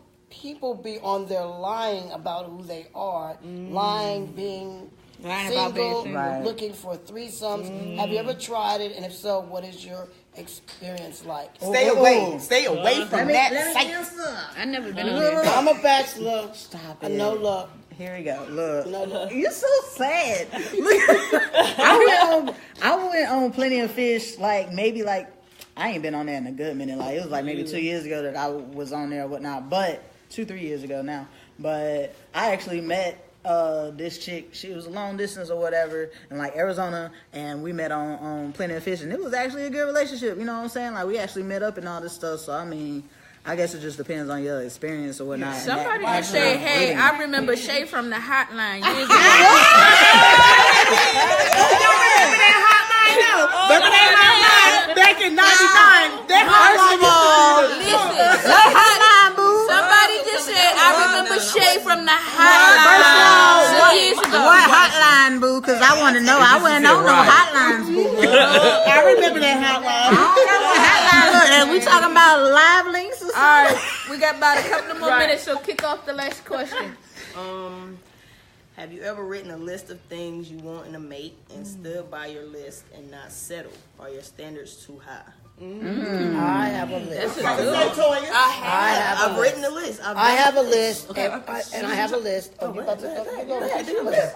be on their lying about who they are. Lying, being Lying about being single, single. Right. looking for threesomes. Have you ever tried it? And if so, what is your experience like? Stay away from that site. I never been on there. I'm a bachelor. Stop I it. know love. Here we go. Look, No, look. you're so sad. Look, I went on Plenty of Fish. Like maybe like I ain't been on there in a good minute. Like it was like maybe 2 years ago that I was on there or whatnot. But 2-3 years ago now. But I actually met this chick, she was long distance or whatever in like Arizona, and we met on Plenty of Fish, and it was actually a good relationship. You know what I'm saying? Like we actually met up and all this stuff. So I mean, I guess it just depends on your experience or whatnot. Somebody just said, "Hey, I remember Shay from the Hotline years ago." Remember that hotline back in '99? That Hotline, boo. Somebody just said, "I remember Shay from the Hotline years ago." What hotline, boo? Because I want to know. I wouldn't know no hotlines, boo. I remember that hotline. I don't know what hotline look. And we talking about live links or something? All right, we got about a couple of more minutes, so kick off the last question. Have you ever written a list of things you want in a mate and stood by your list and not settled? Are your standards too high? I have a list. I've written a list. I have a list, and I have a list. Oh, you about to go ahead.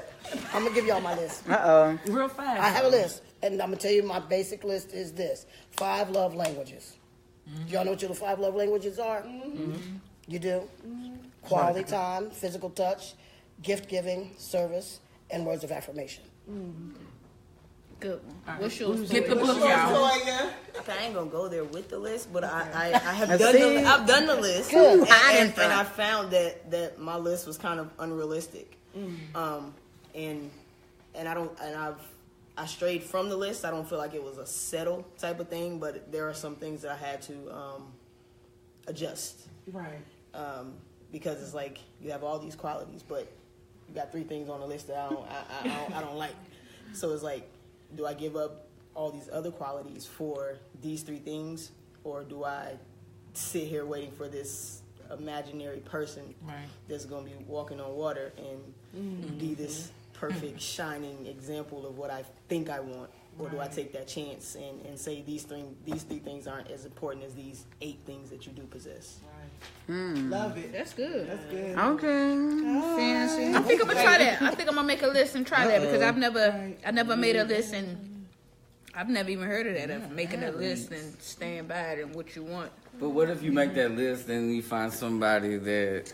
I'm gonna give y'all my list. Real fast. I have a list, and I'm gonna tell you my basic list is this: 5 love languages. Y'all know what your 5 love languages are? You do? Quality time, physical touch, gift giving, service, and words of affirmation. Good one. What's yours? Get the book, y'all. Okay, I ain't gonna go there with the list, but I have I've done the list, Good. and I found that my list was kind of unrealistic, and I strayed from the list. I don't feel like it was a settle type of thing, but there are some things that I had to adjust, Right. because it's like you have all these qualities, but you got 3 things on the list that I don't like. So it's like, do I give up all these other qualities for these 3 things, or do I sit here waiting for this imaginary person that's going to be walking on water and be this perfect shining example of what I think I want, or do I take that chance and say these 3 things aren't as important as these 8 things that you do possess? Love it. That's good. That's good. Okay. Fancy. I think I'm gonna try that. I think I'm gonna make a list and try that because I never made a list and I've never even heard of that, of making a list and staying by it and what you want. But what if you make that list and you find somebody that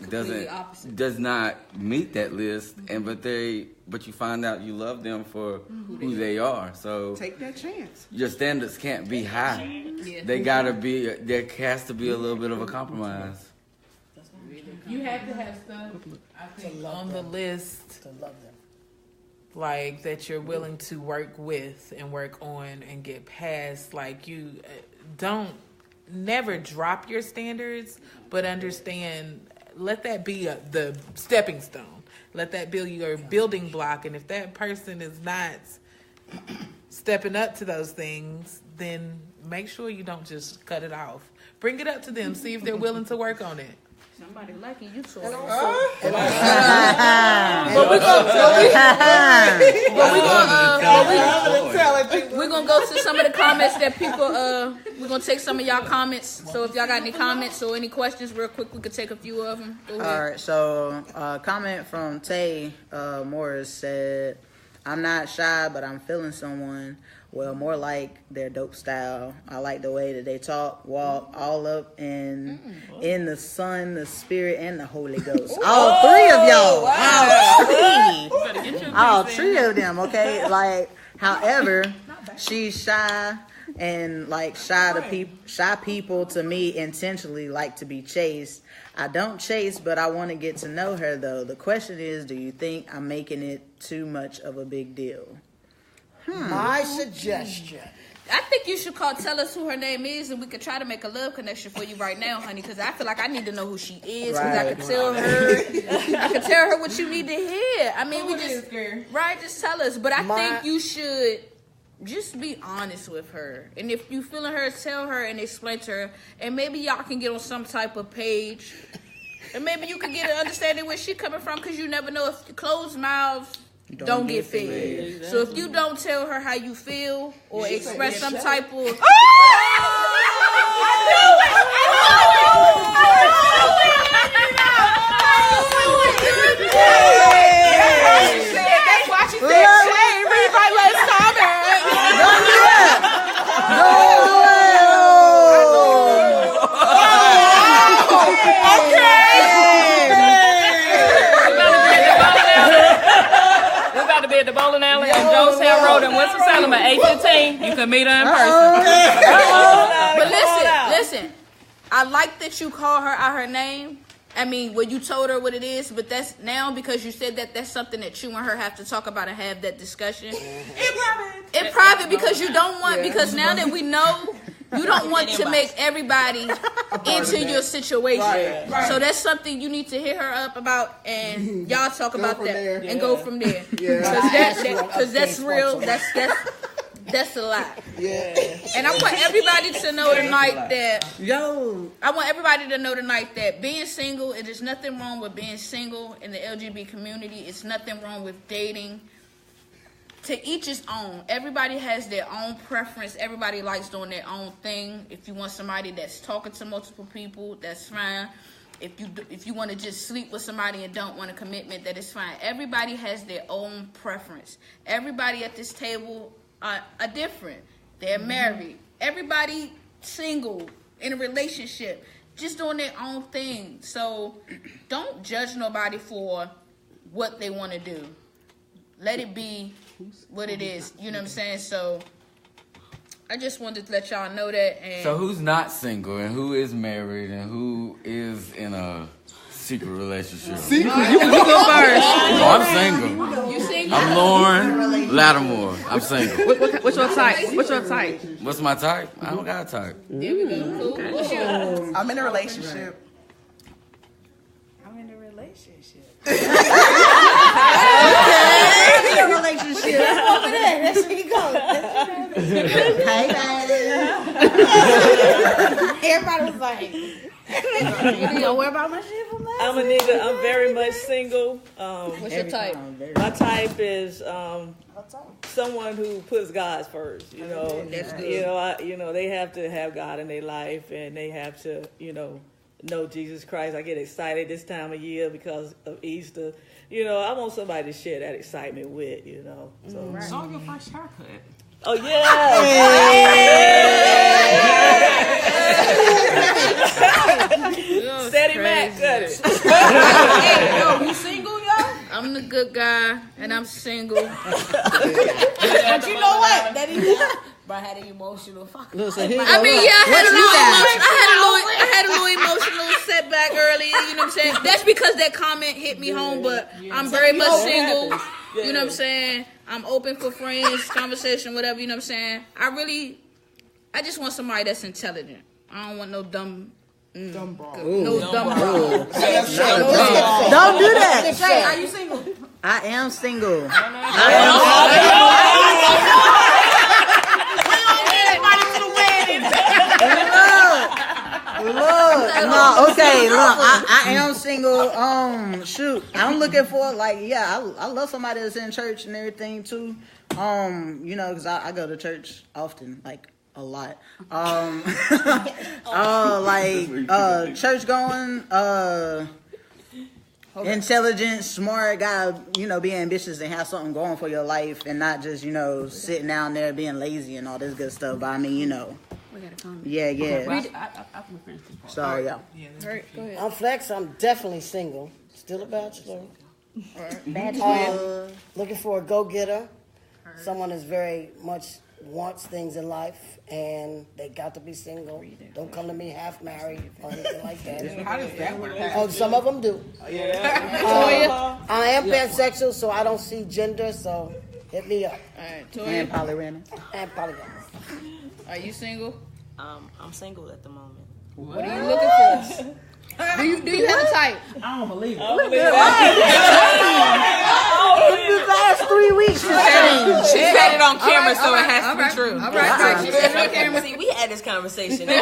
does not meet that list, and but you find out you love them for who they are. So Take that chance. your standards can't be high. They gotta be. There has to be a little bit of a compromise. You have to have stuff, I think, on the list, To love them. like that you're willing to work with and work on and get past. Like you don't never drop your standards, but understand. Let that be the stepping stone. Let that be your building block. And if that person is not stepping up to those things, then make sure you don't just cut it off. Bring it up to them. See if they're willing to work on it. Somebody liking you so. We're gonna go to some of the comments that people. We're gonna take some of y'all comments. So if y'all got any comments or any questions, real quick, we could take a few of them. Go ahead. All right, so comment from Tay Morris said, "I'm not shy, but I'm feeling someone. Well, more like their dope style. I like the way that they talk, walk, all up in the Son, the Spirit, and the Holy Ghost. All 3 of y'all. All 3 of them. Okay, like, however, she's shy." And like shy people to me intentionally like to be chased. I don't chase, but I want to get to know her though. The question is, do you think I'm making it too much of a big deal? My suggestion. I think you should tell us who her name is, and we could try to make a love connection for you right now, honey. Because I feel like I need to know who she is. Because I could tell her, I could tell her what you need to hear. I mean, just tell us. But I think you should just be honest with her. And if you feeling her, tell her and explain to her. And maybe y'all can get on some type of page. And maybe you can get an understanding where she coming from, because you never know if closed mouths don't get fed. Exactly. So if you don't tell her how you feel or express some type of... That's why she said, "Hey, read my last comment." Okay. Winston-Salem at 8:15. You can meet her in person. But listen. I like that you call her out her name. I mean, when you told her what it is, but that's now because you said that that's something that you and her have to talk about and have that discussion. In private, because you don't want, because now that we know, you don't want to make everybody into your situation. Right. So that's something you need to hit her up about, and y'all talk about that and go from there. Because that's real. That's a lot. Yeah. And I want everybody to know tonight that being single, it is nothing wrong with being single in the LGBT community. It's nothing wrong with dating. To each his own. Everybody has their own preference. Everybody likes doing their own thing. If you want somebody that's talking to multiple people, that's fine. If you want to just sleep with somebody and don't want a commitment, that is fine. Everybody has their own preference. Everybody at this table are different. They're married. Everybody single in a relationship, just doing their own thing. So don't judge nobody for what they want to do. Let it be what it is. You know what I'm saying? So I just wanted to let y'all know that. And so who's not single and who is married and who is in a secret relationship? Secret? You go first. Oh, I'm single. You single? I'm Lauren Lattimore. I'm single. What's your type? What's your type? What's my type? I don't got a type. There we go. Cool. Okay. What's yours? I'm in a relationship. I'm in a relationship. In a relationship. Over there. That's where you go. Hey, baby. Everybody was like, you don't worry about my shit from last I'm a nigga. I'm very much single. What's your type? My type is someone who puts God first. You know, That's good. you know, they have to have God in their life, and they have to, know Jesus Christ. I get excited this time of year because of Easter. I want somebody to share that excitement with. So Saw your first haircut. Oh yeah. Steady Mac cut it. Hey, yo, you single, yo? I'm the good guy, and I'm single. But you know what? That is but I had an emotional fucking. I had a little emotional setback earlier. You know what I'm saying? That's because that comment hit me home. But I'm very much single. You know what I'm saying? I'm open for friends, conversation, whatever. You know what I'm saying? I just want somebody that's intelligent. I don't want no dumb. Dumb bra. No dumb bra. Don't do that. Shay, are you single? I am single. Look, I am single. Shoot, I'm looking for I love somebody that's in church and everything too. Because I go to church often, a lot. Church going, intelligent, smart, gotta, be ambitious and have something going for your life and not just, sitting down there being lazy and all this good stuff. But I mean, We got a comment. Yeah. Sorry, yeah. All right, go ahead. I'm Flex. I'm definitely single. Still a bachelor. Looking for a go-getter. Someone that's very much wants things in life, and they got to be single. Don't come to me half married or anything like that. How does that work? Oh, some of them do. Toya? I am pansexual, so I don't see gender, so hit me up. All right, Toya. And polyrandom. And polygamous. Are you single? I'm single at the moment. What are you looking for? Do you have a type? I don't believe it. The last 3 weeks. She said it on camera, so it has to be true. All right. She said it on camera. See, we had this conversation. Do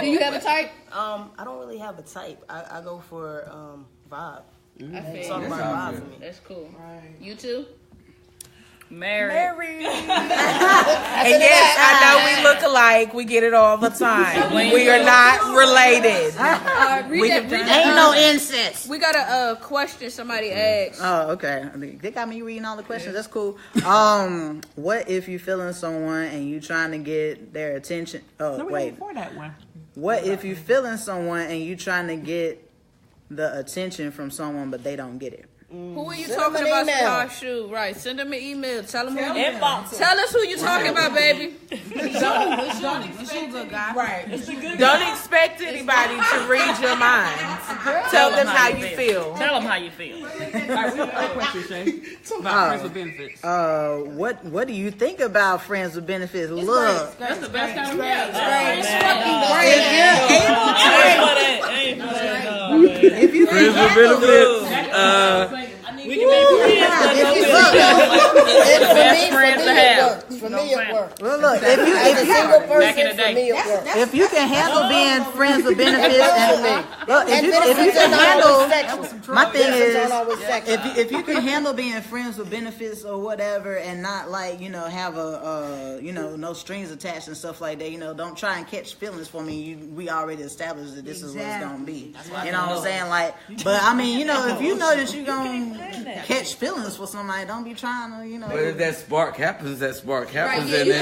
you have a type? I don't really have a type. I go for vibe. I feel It's you. all about vibe for me. That's cool. You too? Married. And yes, I know we look alike. We get it all the time. We are not related. Ain't no incest. We got a question somebody asked. Oh, okay. They got me reading all the questions. That's cool. What if you feeling someone and you trying to get their attention? Oh, wait. Before that one. What if you feeling someone and you trying to get the attention from someone, but they don't get it? Who are you Send talking them an about, email. sweetheart? Shoot, right. Send them an email. Tell them Inbox them. Tell us who you talking about, baby. It's you, good guy. Right. Don't expect anybody to read your mind. Tell them how you feel. Tell them how you feel. About friends with benefits. What do you think about friends with benefits? Look, That's the best kind of if you Friends with benefits. We can make best friends to have. For me, it works. Well, look, As a single person, Back in the for me, it works. if you can handle being friends with benefits, and look, if you Benefits can aren't always handle, sexual. my thing Benefits is, aren't always sexual. if you can handle being friends with benefits or whatever, and not like have a no strings attached and stuff like that, don't try and catch feelings for me. We already established that this is what it's gonna be. You know what I'm saying? Like, but I mean, if you know that you're gonna catch feelings for somebody, don't be trying to, But if that spark happens, Right, yeah, and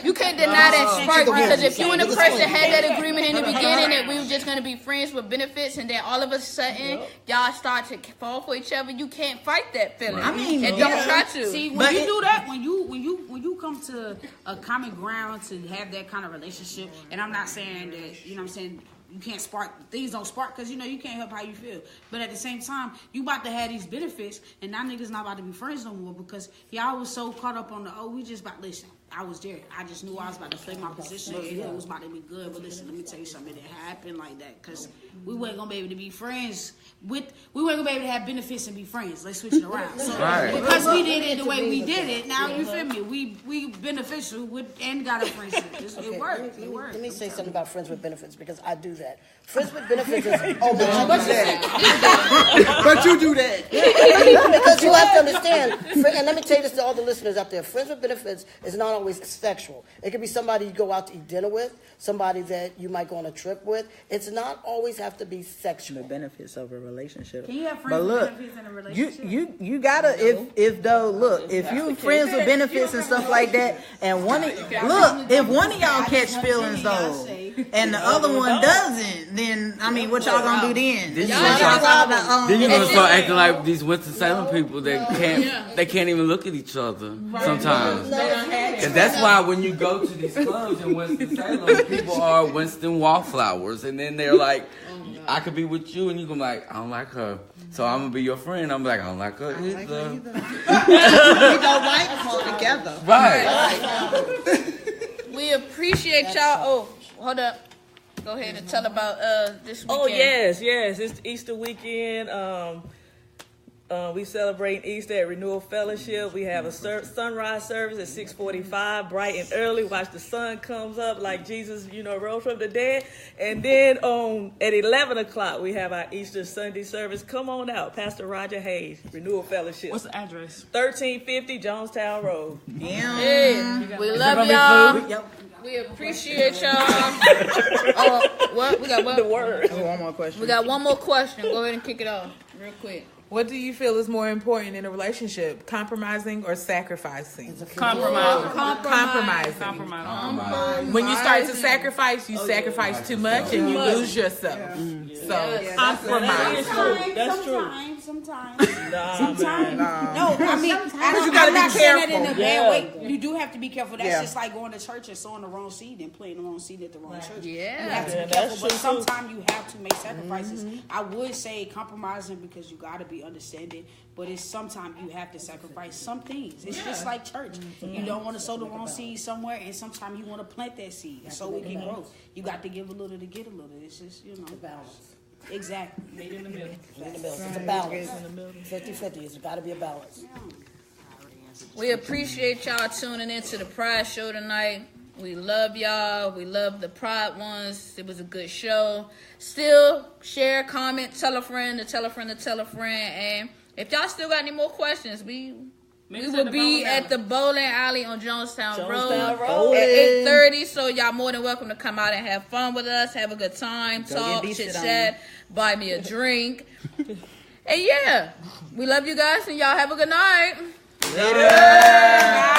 you then can't deny that spark, because if you and the person had that agreement in the beginning that we were just going to be friends with benefits, and then all of a sudden y'all start to fall for each other, you can't fight that feeling. I mean, and don't try to. See, when you do that, when you come to a common ground to have that kind of relationship, and I'm not saying that, what I'm saying, you can't spark, things don't spark, because you can't help how you feel. But at the same time, you about to have these benefits, and now niggas not about to be friends no more, because y'all was so caught up on we just about, listen, I was there. I just knew I was about to play my position, and it was about to be good. But listen, let me tell you something, it didn't happen like that, because we weren't going to be able to be friends we weren't going to be able to have benefits and be friends. Let's switch it around. So, because we did it the way we did it, now you feel me, we beneficial and got a friendship. It worked. Let me say something about friends with benefits, because I do that. Friends with benefits is but you do that. Because you have to understand, and let me tell you this to all the listeners out there, friends with benefits is not always sexual. It could be somebody you go out to eat dinner with, somebody that you might go on a trip with. It's not always have to be sexual. the benefits of a relationship. Can you have But friends look, with benefits in a relationship? you gotta if you friends with benefits and stuff like that, and if one of y'all catch feelings though, and the other one doesn't, then I mean, what y'all gonna do then? Then you're gonna start acting like these Winston-Salem people that can't even look at each other sometimes. And that's why when you go to these clubs in Winston-Salem, people are Winston Wallflowers, and then they're like, I could be with you, and you can be like, I don't like her, so I'm gonna be your friend. I'm like, I don't like her either. We go right together. Right. We appreciate y'all. Oh, hold up. Go ahead and tell about this weekend. Oh yes, it's Easter weekend. We celebrate Easter at Renewal Fellowship. We have a sunrise service at 6:45, bright and early. Watch the sun comes up like Jesus, rose from the dead. And then at 11 o'clock, we have our Easter Sunday service. Come on out, Pastor Roger Hayes, Renewal Fellowship. What's the address? 1350 Jonestown Road. Hey, we love y'all. We appreciate y'all. What? We got what? The word. One more question. We got one more question. Go ahead and kick it off real quick. What do you feel is more important in a relationship, compromising or sacrificing? Compromising. When you start to sacrifice, you sacrifice too much and you lose yourself. So compromise. That's true. Sometimes. Nah. No, I mean, I'm not saying that in a bad way. You do have to be careful. That's just like going to church and sowing the wrong seed and planting the wrong seed at the wrong church. Yeah. You have to be careful, but sometimes you have to make sacrifices. I would say compromising, because you got to be understanding, but it's sometimes you have to sacrifice some things. It's just like church. You don't want to sow the wrong seed somewhere, and sometimes you want to plant that seed so it can grow. You got to give a little to get a little. It's just, Balance. Exactly. Made in the middle. It's a balance. 50-50. It's got to be a balance. We appreciate y'all tuning into the Pride Show tonight. We love y'all. We love the Pride ones. It was a good show. Still, share, comment, tell a friend to tell a friend to tell a friend. And if y'all still got any more questions, we will be at the bowling alley on Jonestown Road at 8:30. So y'all more than welcome to come out and have fun with us. Have a good time. Talk, chit chat, buy me a drink. And yeah, we love you guys, and y'all have a good night. Later.